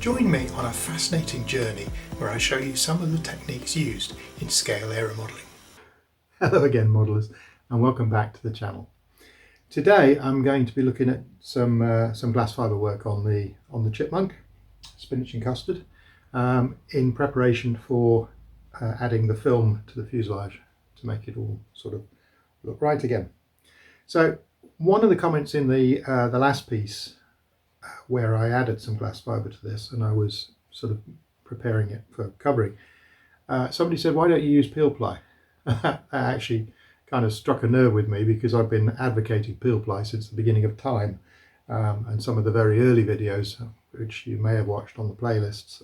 Join me on a fascinating journey where I show you some of the techniques used in scale aeromodelling. Hello again, modelers, and welcome back to the channel. Today I'm going to be looking at some glass fibre work on the Chipmunk, Spinach and Custard, in preparation for adding the film to the fuselage to make it all sort of look right again. So one of the comments in the last piece where I added some glass fibre to this and I was sort of preparing it for covering, somebody said, why don't you use peel ply? That actually kind of struck a nerve with me because I've been advocating peel ply since the beginning of time, and some of the very early videos which you may have watched on the playlists,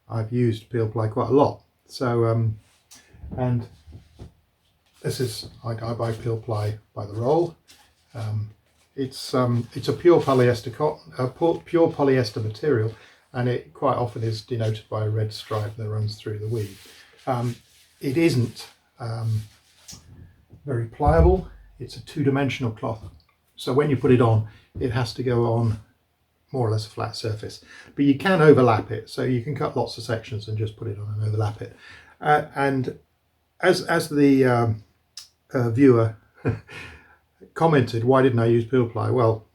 I've used peel ply quite a lot. So and this is, I buy peel ply by the roll. It's a pure polyester pure polyester material, and it quite often is denoted by a red stripe that runs through the weave. It isn't very pliable. It's a two-dimensional cloth, so when you put it on, it has to go on more or less a flat surface, but you can overlap it, so you can cut lots of sections and just put it on and overlap it. And as the viewer commented, why didn't I use peel ply? Well,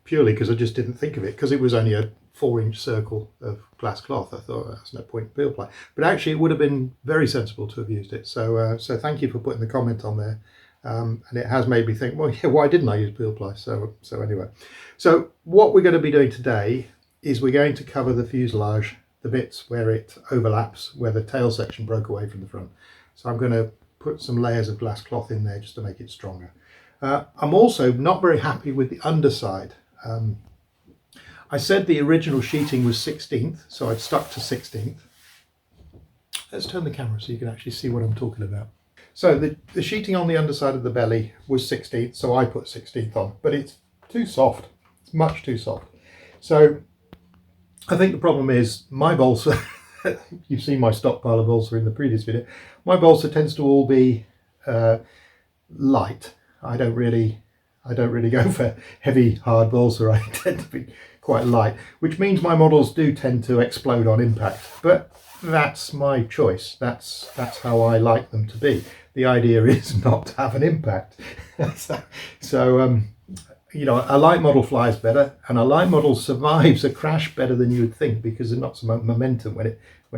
purely because I just didn't think of it, because it was only a 4-inch circle of glass cloth. I thought there's no point in peel ply, but actually it would have been very sensible to have used it. So thank you for putting the comment on there, and it has made me think, well, yeah, why didn't I use peel ply? So anyway, so what we're going to be doing today is we're going to cover the fuselage, the bits where it overlaps, where the tail section broke away from the front. So I'm going to put some layers of glass cloth in there just to make it stronger. I'm also not very happy with the underside. I said the original sheeting was 16th, so I've stuck to 16th. Let's turn the camera so you can actually see what I'm talking about. So the sheeting on the underside of the belly was 16th, so I put 16th on, but it's too soft. It's much too soft. So I think the problem is my balsa, you've seen my stockpile of balsa in the previous video, my balsa tends to all be light. I don't really go for heavy hard balsa. I tend to be quite light, which means my models do tend to explode on impact, but that's my choice. That's how I like them to be. The idea is not to have an impact. So you know, a light model flies better, and a light model survives a crash better than you would think, because there's not so much momentum when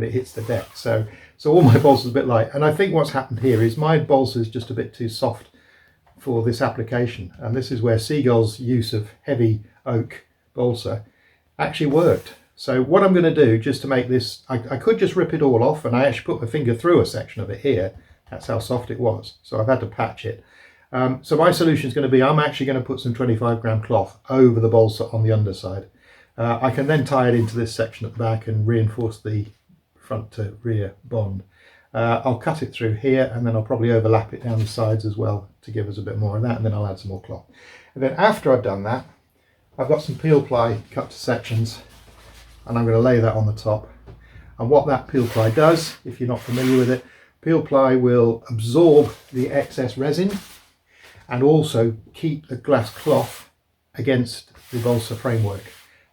it hits the deck. So all my balsa is a bit light, and I think what's happened here is my balsa is just a bit too soft for this application, and this is where Seagull's use of heavy oak balsa actually worked. So what I'm going to do, just to make this, I could just rip it all off, and I actually put my finger through a section of it here. That's how soft it was, so I've had to patch it. So my solution is going to be, I'm actually going to put some 25-gram cloth over the balsa on the underside. I can then tie it into this section at the back and reinforce the front to rear bond. I'll cut it through here, and then I'll probably overlap it down the sides as well to give us a bit more of that, and then I'll add some more cloth. And then after I've done that, I've got some peel ply cut to sections, and I'm going to lay that on the top. And what that peel ply does, if you're not familiar with it, peel ply will absorb the excess resin and also keep the glass cloth against the balsa framework.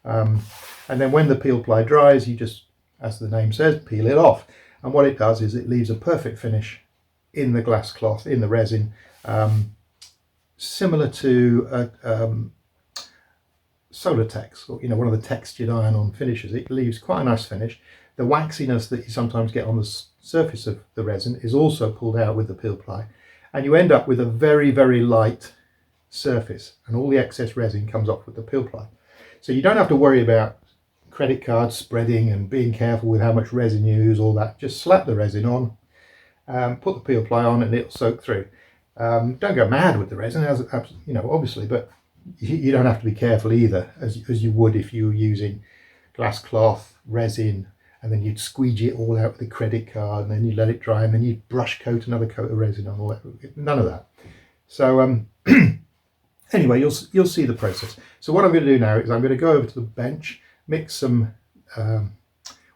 And then when the peel ply dries, you just, as the name says, peel it off. And what it does is it leaves a perfect finish in the glass cloth, in the resin, similar to Solatex, or one of the textured iron-on finishes. It leaves quite a nice finish. The waxiness that you sometimes get on the surface of the resin is also pulled out with the peel ply, and you end up with a very, very light surface, and all the excess resin comes off with the peel ply. So you don't have to worry about credit card spreading and being careful with how much resin you use, all that. Just slap the resin on, put the peel ply on, and it'll soak through. Don't go mad with the resin, obviously, but you don't have to be careful either, as you would if you were using glass cloth, resin, and then you'd squeegee it all out with a credit card, and then you let it dry, and then you'd brush coat another coat of resin on all that. None of that. So anyway, you'll see the process. So what I'm going to do now is I'm going to go over to the bench, mix some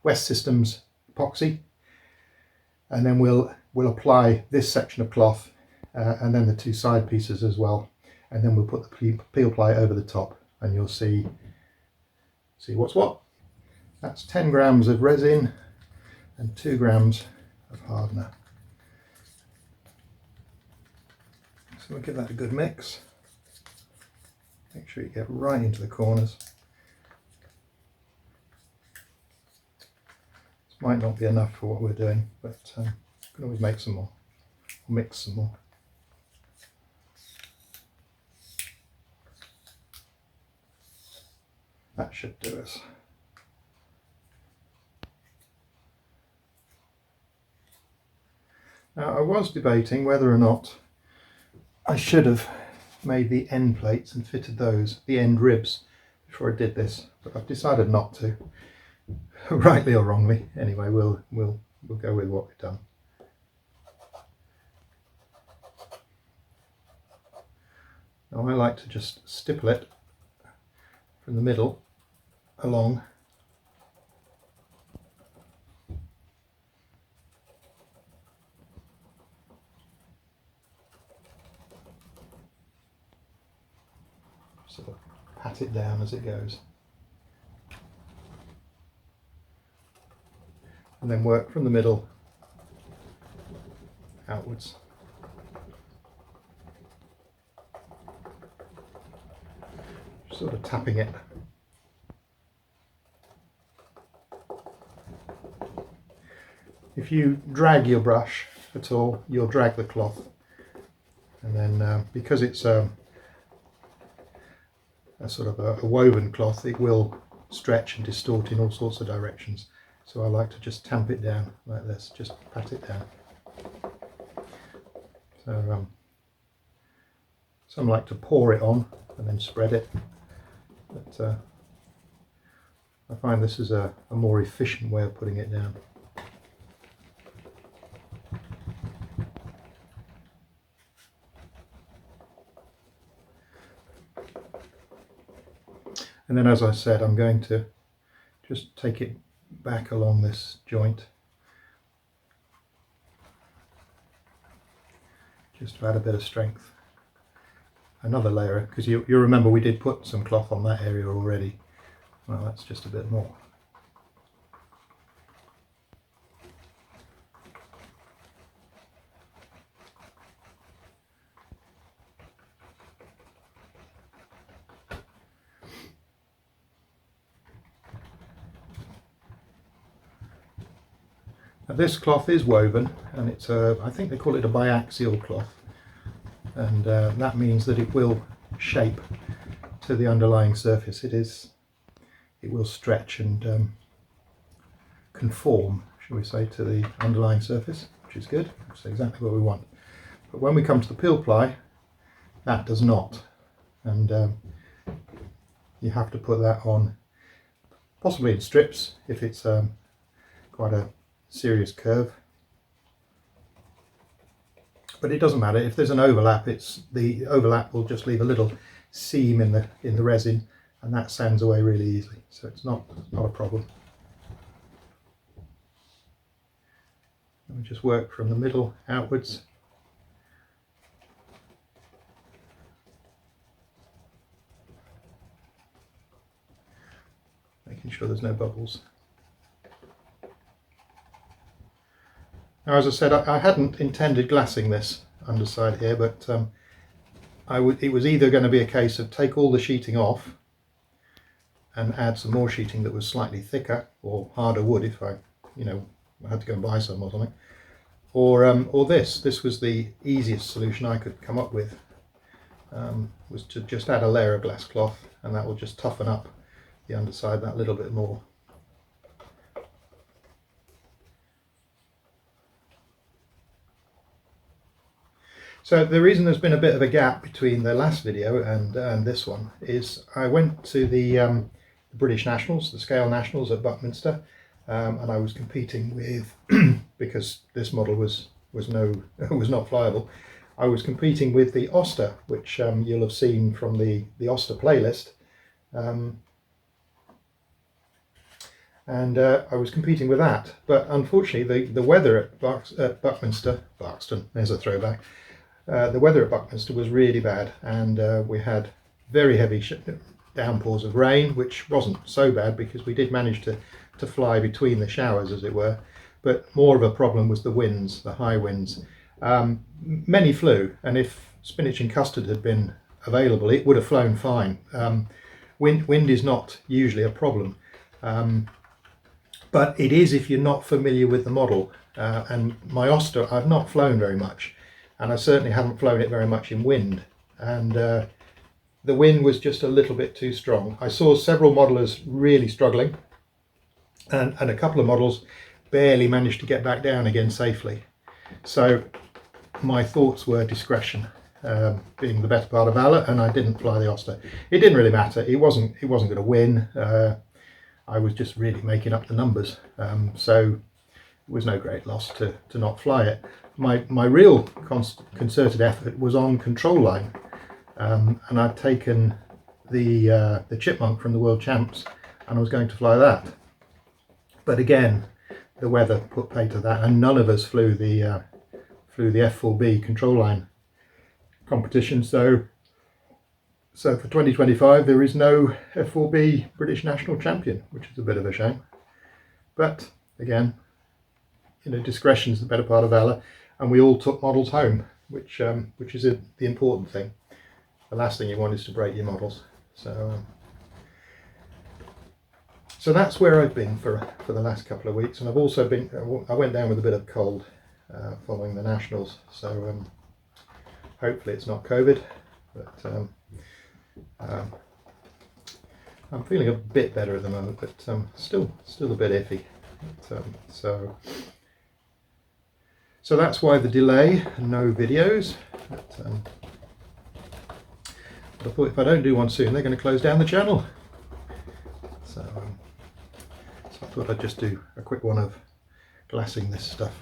West Systems epoxy, and then we'll apply this section of cloth and then the two side pieces as well, and then we'll put the peel ply over the top, and you'll see what's what. That's 10 grams of resin and 2 grams of hardener. So we'll give that a good mix. Make sure you get right into the corners. This might not be enough for what we're doing, but we can always make some more, or mix some more. That should do us. Now I was debating whether or not I should have made the end plates and fitted those, the end ribs, before I did this, but I've decided not to. Rightly or wrongly, anyway, we'll go with what we've done. Now I like to just stipple it from the middle along. Sort of pat it down as it goes. And then work from the middle outwards. Sort of tapping it. If you drag your brush at all, you'll drag the cloth, and then because it's a sort of a woven cloth, it will stretch and distort in all sorts of directions. So I like to just tamp it down like this, just pat it down. So some like to pour it on and then spread it, but I find this is a more efficient way of putting it down. And then, as I said, I'm going to just take it back along this joint, just to add a bit of strength. Another layer, because you remember we did put some cloth on that area already. Well, that's just a bit more. Now this cloth is woven, and it's I think they call it a biaxial cloth, and that means that it will shape to the underlying surface. It will stretch and conform, shall we say, to the underlying surface, which is good. That's exactly what we want. But when we come to the peel ply, that does not, and you have to put that on, possibly in strips if it's quite a serious curve, but it doesn't matter if there's an overlap. The overlap will just leave a little seam in the resin, and that sands away really easily, so it's not a problem. And we just work from the middle outwards. Making sure there's no bubbles. Now, as I said, I hadn't intended glassing this underside here, but it was either going to be a case of take all the sheeting off and add some more sheeting that was slightly thicker or harder wood if I had to go and buy some or something, or this was the easiest solution I could come up with, was to just add a layer of glass cloth, and that will just toughen up the underside that little bit more. So the reason there's been a bit of a gap between the last video and this one is I went to the British Nationals, the Scale Nationals at Buckminster, and I was competing with, because this model was not flyable, I was competing with the Oster, which you'll have seen from the Oster playlist, and I was competing with that. But unfortunately, the weather at Buckminster, Buxton, there's a throwback. The weather at Buckminster was really bad, and we had very heavy downpours of rain, which wasn't so bad because we did manage to fly between the showers, as it were. But more of a problem was the winds, the high winds. Many flew, and if Spinach and Custard had been available, it would have flown fine. Wind is not usually a problem, but it is if you're not familiar with the model. And my Oster, I've not flown very much, and I certainly haven't flown it very much in wind. And the wind was just a little bit too strong. I saw several modelers really struggling, and a couple of models barely managed to get back down again safely. So my thoughts were discretion being the better part of valor, and I didn't fly the Oster. It didn't really matter. It wasn't going to win. I was just really making up the numbers. So it was no great loss to not fly it. My real concerted effort was on control line, and I'd taken the Chipmunk from the World Champs, and I was going to fly that. But again, the weather put pay to that, and none of us flew the F4B control line competition. So for 2025 there is no F4B British national champion, which is a bit of a shame. But again, discretion is the better part of valor, and we all took models home, which is the important thing. The last thing you want is to break your models. So that's where I've been for the last couple of weeks, and I've also been. I went down with a bit of cold following the nationals, so hopefully it's not COVID. But I'm feeling a bit better at the moment, but still a bit iffy. But, so that's why the delay and no videos. But I thought if I don't do one soon, they're going to close down the channel. So I thought I'd just do a quick one of glassing this stuff.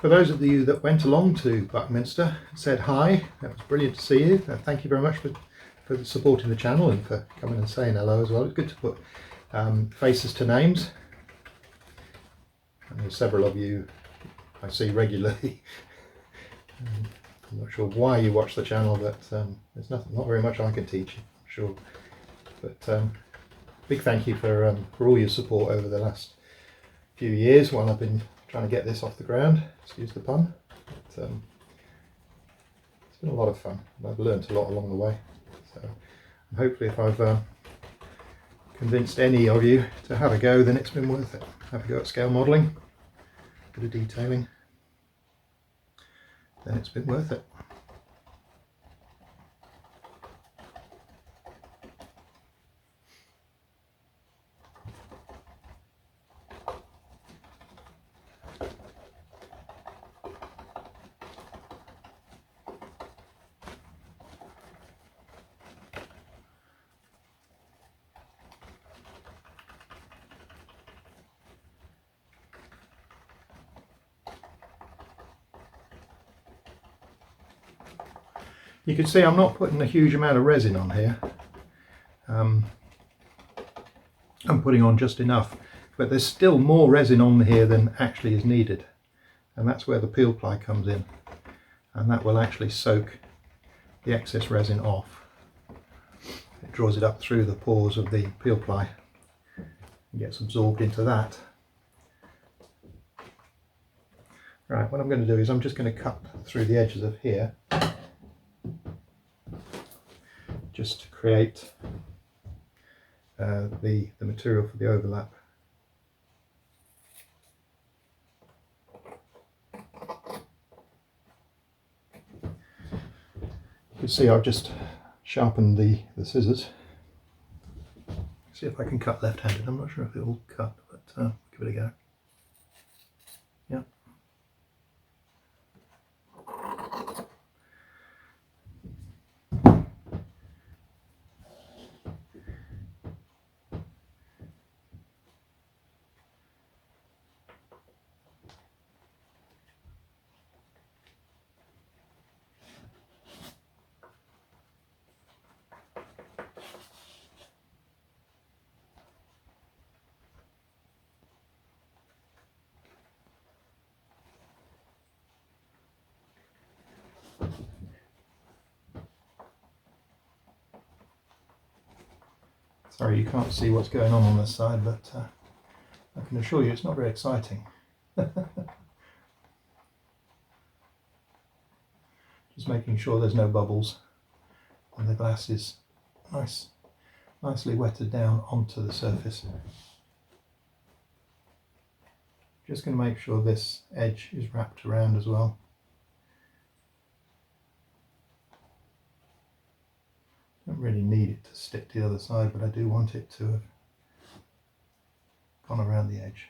For those of you that went along to Buckminster, said hi, that was brilliant to see you. Thank you very much for supporting the channel and for coming and saying hello as well. It's good to put faces to names. And there's several of you I see regularly. I'm not sure why you watch the channel, but there's not very much I can teach you, I'm sure. But big thank you for all your support over the last few years while I've been trying to get this off the ground, excuse the pun. But, it's been a lot of fun. I've learned a lot along the way. So hopefully if I've convinced any of you to have a go, then it's been worth it. Have a go at scale modelling, a bit of detailing, then it's been worth it. You can see I'm not putting a huge amount of resin on here. I'm putting on just enough, but there's still more resin on here than actually is needed, and that's where the peel ply comes in, and that will actually soak the excess resin off. It draws it up through the pores of the peel ply and gets absorbed into that. Right, what I'm going to do is I'm just going to cut through the edges of here, just to create the material for the overlap. You can see I've just sharpened the scissors. See if I can cut left-handed. I'm not sure if it will cut, but give it a go. Yeah. Sorry you can't see what's going on this side, but I can assure you it's not very exciting. Just making sure there's no bubbles and the glass is nicely wetted down onto the surface. Just going to make sure this edge is wrapped around as well. Don't really need it to stick to the other side, but I do want it to have gone around the edge.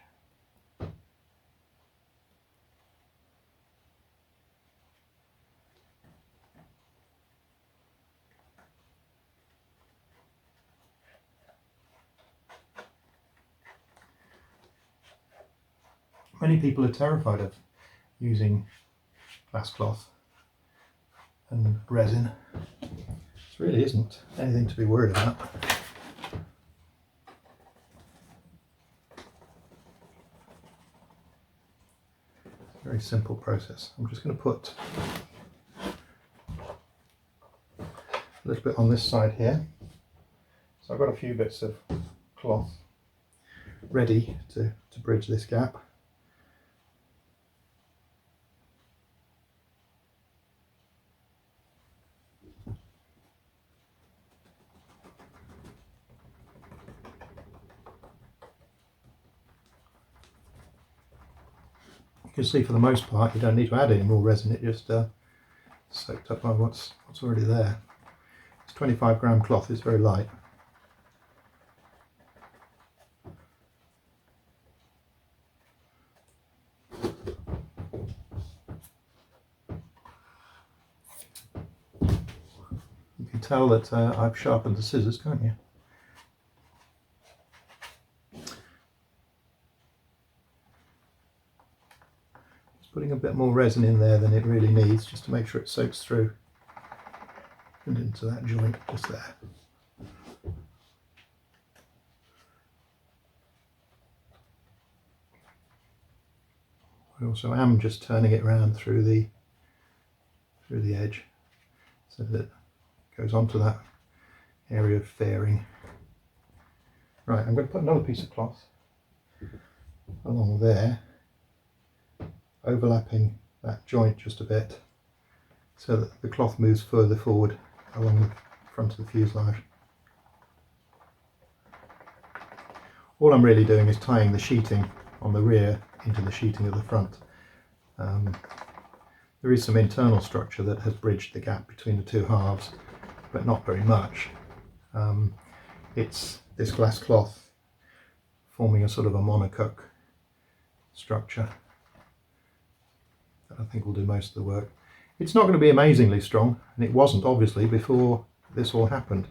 Many people are terrified of using glass cloth and resin. This really isn't anything to be worried about. It's a very simple process. I'm just going to put a little bit on this side here. So I've got a few bits of cloth ready to bridge this gap. You can see for the most part you don't need to add any more resin, it just soaked up by what's already there. It's 25 gram cloth, it's very light. You can tell that I've sharpened the scissors, can't you? Putting a bit more resin in there than it really needs, just to make sure it soaks through and into that joint just there. I also am just turning it around through the edge so that it goes onto that area of fairing. Right, I'm going to put another piece of cloth along there, overlapping that joint just a bit so that the cloth moves further forward along the front of the fuselage. All I'm really doing is tying the sheeting on the rear into the sheeting of the front. There is some internal structure that has bridged the gap between the two halves, but not very much. It's this glass cloth forming a sort of a monocoque structure that I think will do most of the work. It's not going to be amazingly strong, and it wasn't obviously before this all happened,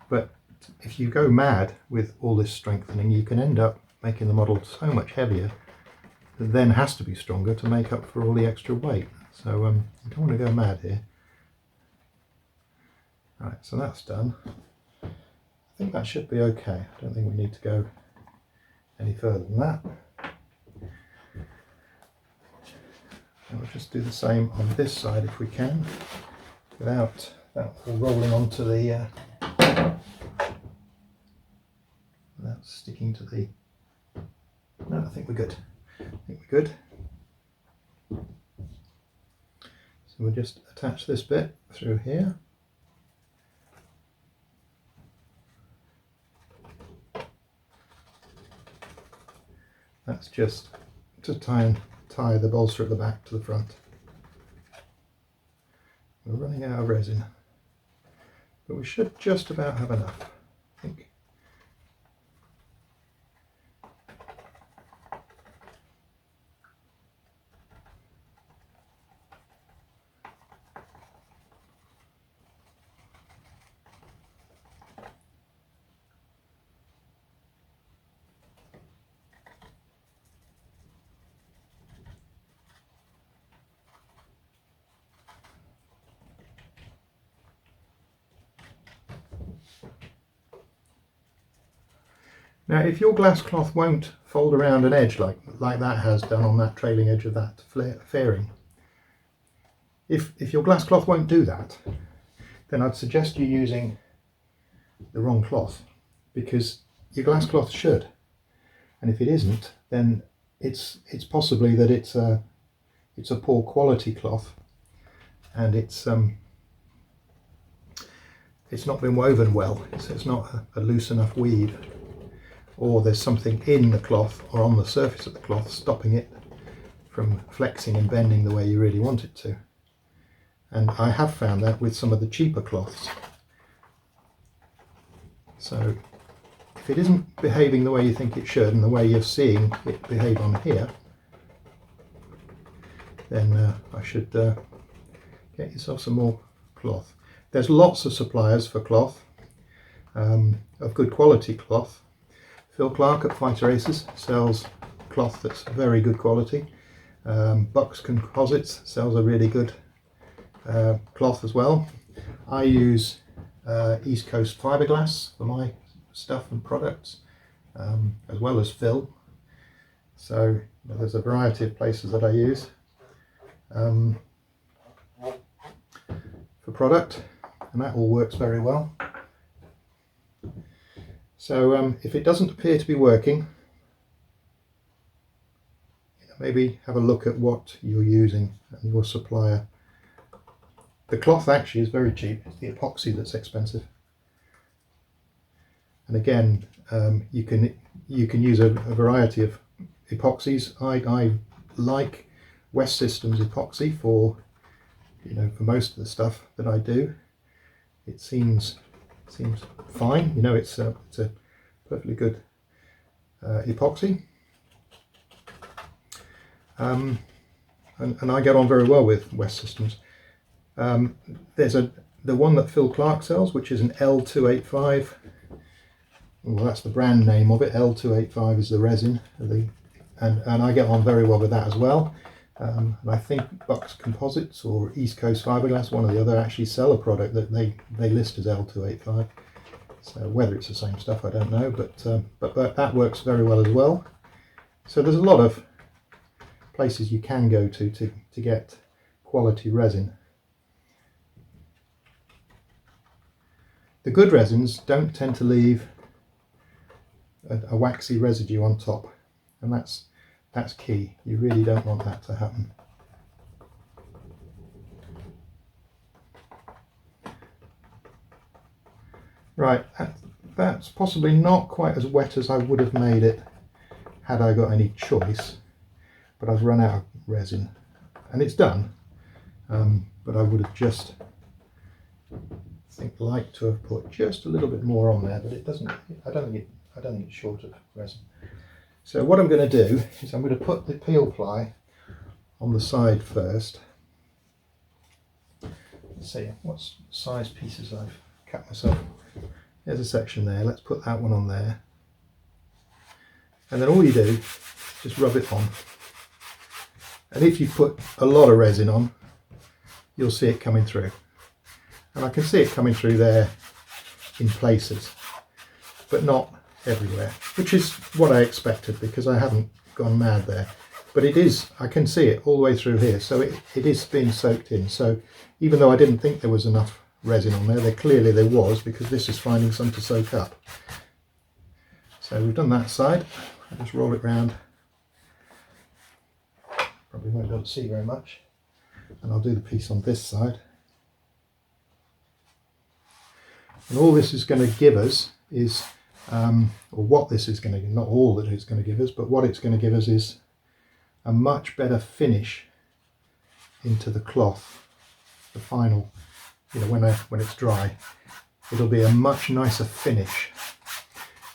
but if you go mad with all this strengthening you can end up making the model so much heavier that then has to be stronger to make up for all the extra weight. So you don't want to go mad here. Right, so that's done. I think that should be okay. I don't think we need to go any further than that. And we'll just do the same on this side if we can, without that all rolling onto the without sticking to the... No, I think we're good. I think we're good. So we'll just attach this bit through here. That's just to tie the bolster at the back to the front. We're running out of resin, but we should just about have enough, I think. Now, if your glass cloth won't fold around an edge like that has done on that trailing edge of that fairing, if your glass cloth won't do that, then I'd suggest you using the wrong cloth. because your glass cloth should. And if it isn't, then it's possibly that it's a poor quality cloth, and it's not been woven well. It's not a loose enough weave, or there's something in the cloth or on the surface of the cloth stopping it from flexing and bending the way you really want it to. And I have found that with some of the cheaper cloths. So if it isn't behaving the way you think it should and the way you're seeing it behave on here, then I should get yourself some more cloth. There's lots of suppliers for cloth, of good quality cloth. Phil Clark at Fighter Aces sells cloth that's very good quality. Bucks Composites sells a really good cloth as well. I use East Coast fiberglass for my stuff and products, as well as Phil. So there's a variety of places that I use for product, and that all works very well. So if it doesn't appear to be working, maybe have a look at what you're using and your supplier. The cloth actually is very cheap. It's the epoxy that's expensive. And again, you can use a variety of epoxies. I like West Systems epoxy for most of the stuff that I do. It seems fine. It's a perfectly good epoxy. And I get on very well with West Systems. There's the one that Phil Clark sells, which is an L285. Well, that's the brand name of it. L285 is the resin, and I get on very well with that as well. And I think Bucks Composites or East Coast Fiberglass, one or the other, actually sell a product that they list as L285. So whether it's the same stuff, I don't know, but that works very well as well. So there's a lot of places you can go to get quality resin. The good resins don't tend to leave a waxy residue on top, and that's key. You really don't want that to happen. Right, that's possibly not quite as wet as I would have made it had I got any choice, but I've run out of resin, and it's done. But I would have just, liked to have put just a little bit more on there, but it doesn't. I don't think it's short of resin. So what I'm going to do is I'm going to put the peel ply on the side first. Let's see what size pieces I've cut myself. There's a section there. Let's put that one on there, and then all you do is just rub it on. And if you put a lot of resin on, you'll see it coming through. And I can see it coming through there in places, but not everywhere, which is what I expected because I haven't gone mad there. But it is, I can see it all the way through here, so it is being soaked in. So even though I didn't think there was enough resin on there, clearly there was, because this is finding some to soak up. So we've done that side. I'll just roll it round. Probably won't be able to see very much. And I'll do the piece on this side. And all this is going to give us is, or what this is going to, not all that it's going to give us, but what it's going to give us is a much better finish into the cloth. The final, when it's dry, it'll be a much nicer finish.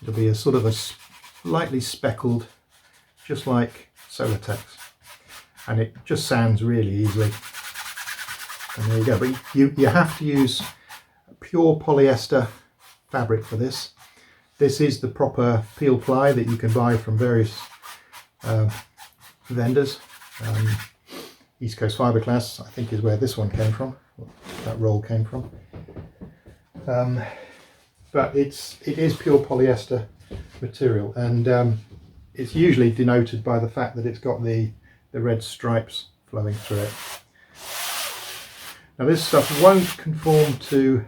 It'll be a sort of a slightly speckled, just like Solatex, and it just sands really easily. And there you go. But you have to use pure polyester fabric for this. This is the proper peel ply that you can buy from various vendors. East Coast Fiberglass, I think, is where this one came from. That roll came from. But it is pure polyester material, and it's usually denoted by the fact that it's got the red stripes flowing through it. Now this stuff won't conform to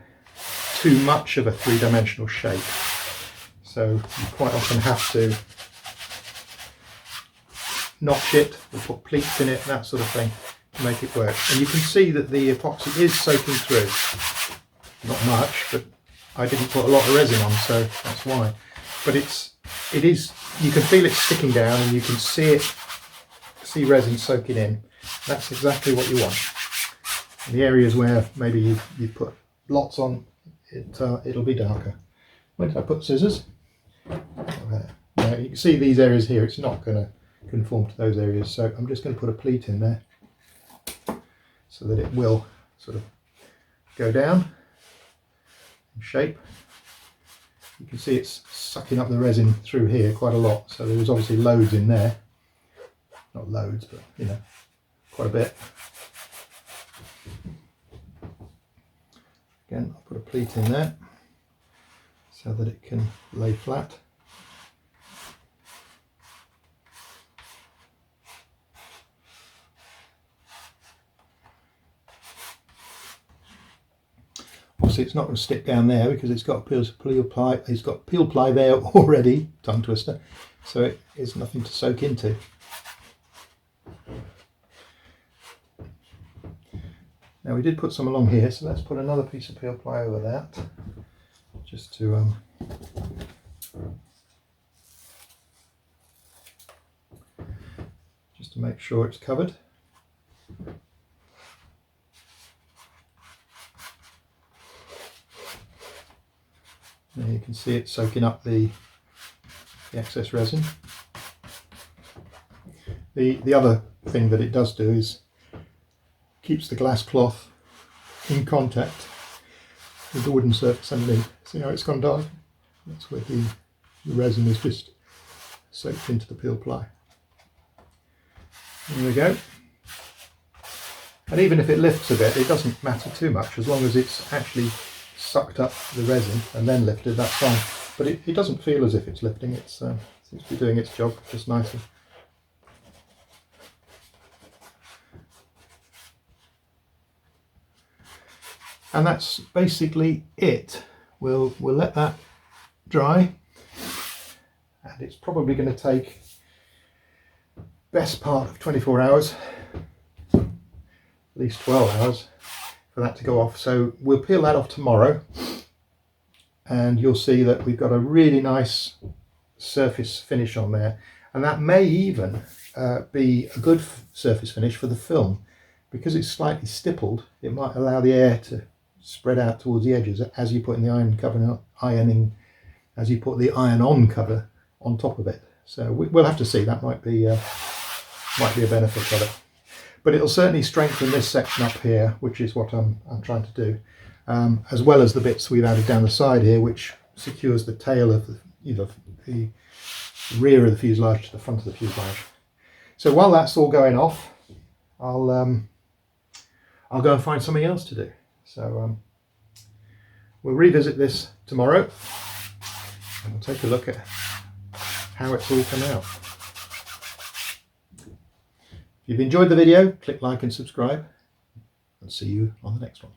too much of a three-dimensional shape, so you quite often have to notch it or put pleats in it, that sort of thing, to make it work. And you can see that the epoxy is soaking through. Not much, but I didn't put a lot of resin on, so that's why. But it is, you can feel it sticking down, and you can see resin soaking in. That's exactly what you want. In the areas where maybe you put lots on, it'll be darker. Where did I put scissors? Now you can see these areas here, it's not going to conform to those areas, so I'm just going to put a pleat in there so that it will sort of go down in shape. You can see it's sucking up the resin through here quite a lot, so there's obviously loads in there. Not loads, but you know, quite a bit. Again, I'll put a pleat in there so that it can lay flat. Obviously it's not going to stick down there because it's got peel ply. It's got peel ply there already, tongue twister, so it is nothing to soak into. Now we did put some along here, so let's put another piece of peel ply over that, just to make sure it's covered. Now you can see it soaking up the excess resin. The other thing that it does do is keeps the glass cloth in contact with the wooden surface underneath. See how it's gone dark? That's where the resin is just soaked into the peel ply. There we go. And even if it lifts a bit, it doesn't matter too much, as long as it's actually sucked up the resin and then lifted, that's fine. But it doesn't feel as if it's lifting, it seems to be doing its job just nicely. And that's basically it. We'll let that dry, and it's probably going to take best part of 24 hours, at least 12 hours for that to go off. So we'll peel that off tomorrow, and you'll see that we've got a really nice surface finish on there, and that may even be a good surface finish for the film. Because it's slightly stippled, it might allow the air to spread out towards the edges as you put in the as you put the iron-on cover on top of it. So we'll have to see. That might be a benefit of it. But it'll certainly strengthen this section up here, which is what I'm trying to do, as well as the bits we've added down the side here, which secures the tail of the rear of the fuselage to the front of the fuselage. So while that's all going off, I'll go and find something else to do. So we'll revisit this tomorrow, and we'll take a look at how it's all come out. If you've enjoyed the video, click like and subscribe, and see you on the next one.